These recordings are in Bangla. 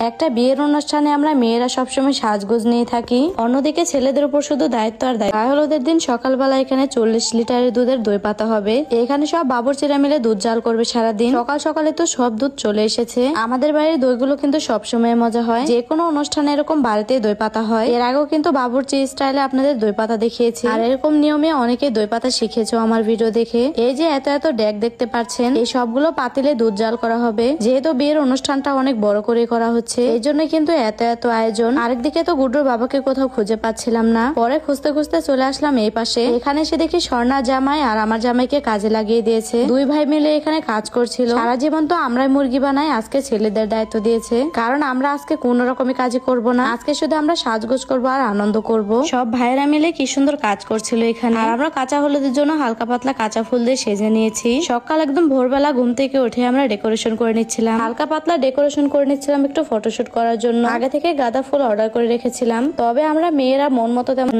একটা বিয়ের অনুষ্ঠানে আমরা মেয়েরা সবসময় সাজগোজ নিয়ে থাকি, অন্যদিকে ছেলেদের উপর শুধু দায়িত্ব আর দায়িত্ব। গায়ে হলুদের দিন সকালবেলা এখানে 40 লিটারের দুধের দই পাতা হবে। এখানে সব বাবুর্চিরা মিলে দুধ জাল করবে সারাদিন। সকাল সকালে তো সব দুধ চলে এসেছে। আমাদের বাড়ির দইগুলো কিন্তু সবসময় মজা হয়, যে কোনো অনুষ্ঠানে এরকম বাড়িতে দই পাতা হয়। এর আগেও কিন্তু বাবুর্চি স্টাইলে আপনাদের দই পাতা দেখিয়েছি, আর এরকম নিয়মে অনেকে দই পাতা শিখেছো আমার ভিডিও দেখে। এই যে এত এত ডেক দেখতে পাচ্ছেন, এই সবগুলো পাতিলে দুধ জাল করা হবে। যেহেতু বিয়ের অনুষ্ঠানটা অনেক বড় করে করা হচ্ছে, এই জন্য কিন্তু এত এত আয়োজন। আরেকদিকে তো গুড্ডুর বাবাকে কোথাও খুঁজে পাচ্ছিলাম না, পরে খুঁজতে খুঁজতে চলে আসলাম এই পাশে। এখানে এসে দেখি স্বর্ণা জামাই আর আমার জামাইকে কাজে লাগিয়ে দিয়েছে। দুই ভাই মিলে এখানে কাজ করছিল। সারা জীবন তো আমরাই মুরগি বানাই, আজকে ছেলেদের দায়িত্ব দিয়েছে, কারণ আমরা আজকে কোন রকমের কাজই করব না। আজকে শুধু আমরা সাজগোজ করবো আর আনন্দ করব। সব ভাইয়েরা মিলে কি সুন্দর কাজ করছিল এখানে। আর আমরা কাঁচা হলুদের জন্য হালকা পাতলা কাঁচা ফুল দিয়ে সেজে নিয়েছি। সকাল একদম ভোরবেলা ঘুম থেকে উঠে আমরা ডেকোরেশন করে নিচ্ছিলাম, হালকা পাতলা ডেকোরেশন করে নিচ্ছিলাম একটু ফটোশুট করার জন্য। আগে থেকে গাঁদা ফুল অর্ডার করে রেখেছিলাম, তবে আমরা মেয়েরা মন মতো তেমন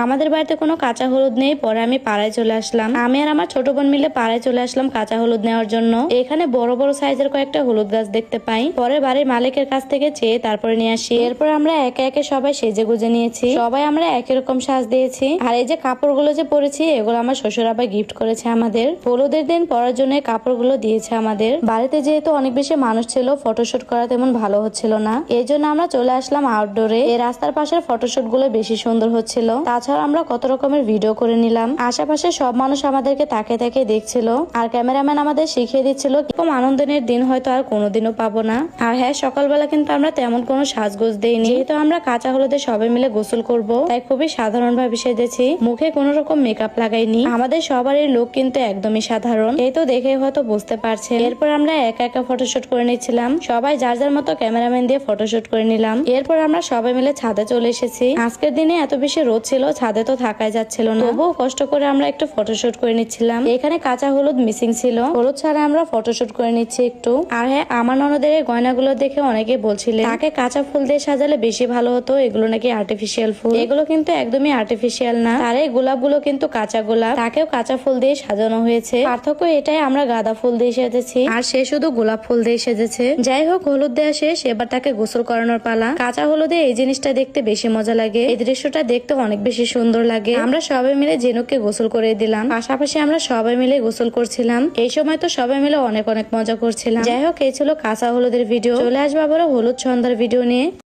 আমাদের বাড়িতে কোনো কাঁচা হলুদ নেই। পরে আমি পাড়ায় চলে আসলাম, আমি আর আমার ছোট বোন মিলে পাড়ায় চলে আসলাম কাঁচা হলুদ নেওয়ার জন্য। এখানে বড় বড় সাইজের কয়েকটা হলুদ গাছ দেখতে পাই, পরে বাড়ির মালিকের কাছ থেকে চেয়ে তারপরে নিয়ে আসি। এরপর আমরা একে একে সবাই সেজে গুজে নিয়েছি, সবাই আমরা একই রকম সাজ দিয়েছি। আর এই যে কাপড়গুলো যে পরেছি, এগুলো আমার শ্বশুর আবার গিফট করেছে আমাদের। হলুদের দিন পরার জন্য কাপড়গুলো দিয়েছে আমাদের। বাড়িতে যেহেতু অনেক বেশি মানুষ ছিল, ফটোশুট করা তেমন ভালো হচ্ছিল না, এই জন্য আমরা চলে আসলাম আউটডোরে। এই রাস্তার পাশের ফটোশুট গুলো বেশি সুন্দর হচ্ছিল। তাছাড়া আমরা কত রকমের ভিডিও করে নিলাম। আশেপাশে সব মানুষ আমাদেরকে তাকে তাকে দেখছিল, আর ক্যামেরাম্যান আমাদের শিখিয়ে দিচ্ছিল এরকম আনন্দের দিন হয়তো আর কোনোদিনও পাবো না। আর হ্যাঁ, সকালবেলা কিন্তু আমরা তেমন কোনো সাজগোজ দেইনি, যেহেতু আমরা কাঁচা হলুদে সবাই মিলে গোসল করব, তাই খুবই সাধারণ ভাবে সেজেছি। মুখে কোনো রকম মেকআপ লাগাইনি। আমাদের সবারই লুক কিন্তু একদমই সাধারণ, এই তো দেখে হয়তো বুঝতে পারছেন। এরপর আমরা একা একা ফটোশুট করে নিচ্ছিলাম, সবাই যার যার মতো ক্যামেরাম্যান দিয়ে ফটোশুট করে নিলাম। এরপর আমরা সবাই মিলে ছাদে চলে এসেছি। আজকের দিনে এত বেশি রোদ ছিল, ছাদে তো থাকাই যাচ্ছিল না, তবুও কষ্ট করে আমরা একটু ফটোশুট করে নিচ্ছিলাম। এখানে কাঁচা হলুদ মিসিং ছিল, হলুদ ছাড়া আমরা ফটোশুট করে নিচ্ছি একটু। আর হ্যাঁ, আমার ননদের এই গয়নাগুলো দেখে অনেকে বলছিলেন তাকে কাঁচা ফুল দিয়ে সাজালে বেশি ভালো হতো, এগুলো নাকি আর্টিফিশিয়াল ফুল। এগুলো কিন্তু একদমই আর্টিফিশিয়াল না, আর এই গোলাপগুলো কিন্তু কাঁচা গোলাপ, তাকেও কাঁচা ফুল দিয়ে সাজানো হয়েছে। পার্থক্য এটাই, আমরা গাঁদা ফুল দিয়ে সেজেছি আর সে শুধু গোলাপ ফুল দিয়ে সেজেছে। যাই হোক, হলুদ দেওয়া শেষ, এবার তাকে গোসল করানোর পালা। কাঁচা হলুদে এই জিনিসটা দেখতে বেশি মজা লাগে, এই দৃশ্যটা দেখতে অনেক বেশি সুন্দর লাগে। আমরা সবাই মিলে জেনুককে গোসল করে দিলাম, পাশাপাশি আমরা সবাই মিলে গোসল করছিলাম। এই সময় তো সবাই মিলে অনেক অনেক মজা করছিলাম। যাই হোক, এই ছিল কাঁচা হলুদের ভিডিও। চলে আসবো আবারও হলুদ সন্ধ্যার ভিডিও নিয়ে।